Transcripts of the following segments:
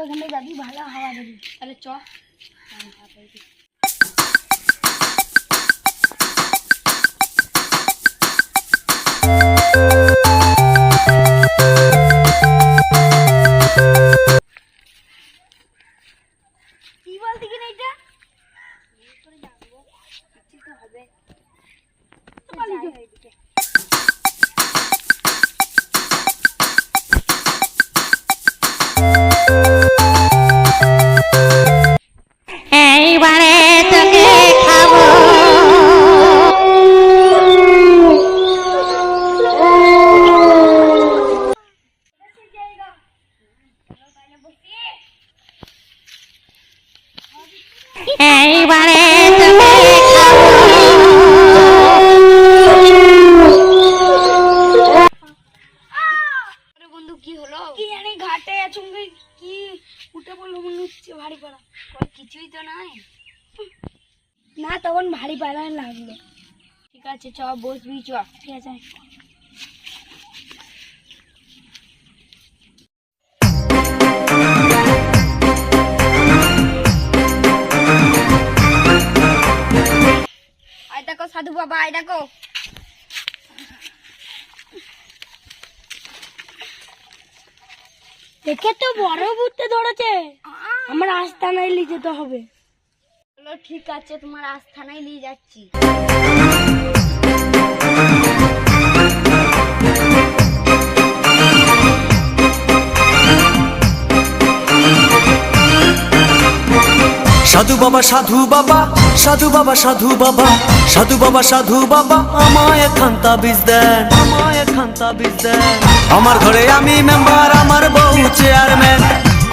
ওখানে যাবি, ভালো হাওয়া দেবি। তাহলে চ। কি বলতে কিনা এটা হবে। এইবারে তোকে খাবো। এইবারে তোকে খাবো। বন্ধু কি হলো? কি জানি ঘাটে চুঙ্গি কি উঠে পড়লো মনে হচ্ছে ভারী পাড়া। কিছুই তো নাই না, তখন ভারী পাড়া লাগলো। ঠিক আছে চ, বসবি চ। ঠিক আছে আয় দেখো সাধু বাবা, আয় দেখো। দেখে তো বড় বুঝতে ধরেছে। আমার আস্তানায় নিয়ে যেতে হবে। চলো ঠিক আছে, তোমার আস্তানায় নিয়ে যাচ্ছি। সাধু বাবা সাধু বাবা, সাধু বাবা সাধু বাবা, সাধু বাবা সাধু বাবা, আমায় খান্তা বীজ দেন, আমায় খান্তা বীজ দেন। আমার ঘরে আমি মেম্বার, আমার বউ চেয়ারম্যান।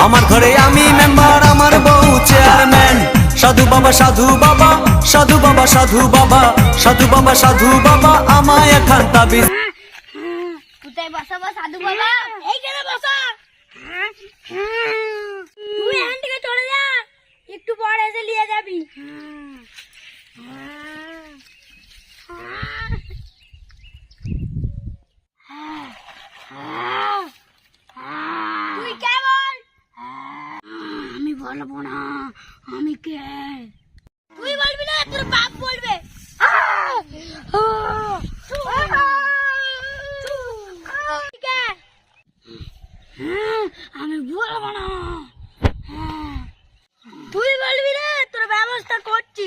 আমার ঘরে আমি মেম্বার, আমার বউ চেয়ারম্যান। সাধু বাবা সাধু বাবা, সাধু বাবা সাধু বাবা, সাধু বাবা সাধু বাবা, আমায় খান্তা বীজ। কোথায় বসাবো সাধু বাবা? এইখানে বসা। তুই এখান থেকে চলে যা, একটু পরে এসে নিয়ে যাবি। তুই কে বল? আমি বলবো না আমি কে। তুই বলবি না, তোর বাপ বলবে। আমি বলবো না। তুই বলবি না, তোর ব্যবস্থা করছি।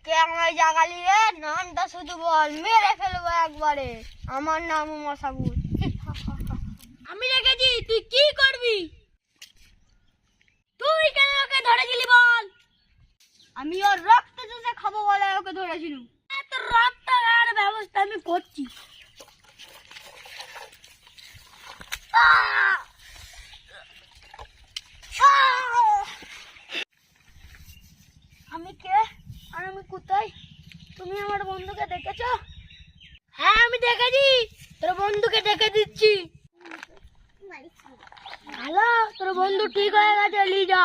কে আমায় জাগালি রে? নামটা শুধু বল, মেরে ফেলবো একবারে। আমার নাম মশাগুর। আমি রেখেছি, তুই কি করবি? তুই কেন ওকে ধরেছিলি বল? আমি ওর রক্ত চুষে খাবো বলে ওকে ধরেছিলাম। তোর রক্ত খাওয়ার ব্যবস্থা আমি করছি। আমি কে আর আমি কোথায়? তুমি আমার বন্ধুকে দেখেছো? হ্যাঁ আমি দেখেছি, তোর বন্ধুকে ডেকে দিচ্ছি। হ্যালো, তোর বন্ধু ঠিক হয়ে গেছে, নিয়ে যা।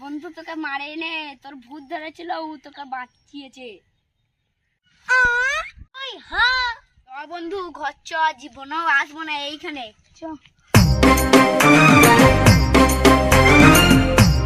বন্ধু তোকে মারে নে, তোর ভূত ধরেছিল, ও তোকে বাঁচিয়েছে। বন্ধু ঘর চ, জীবনেও আসবো না এইখানে চ।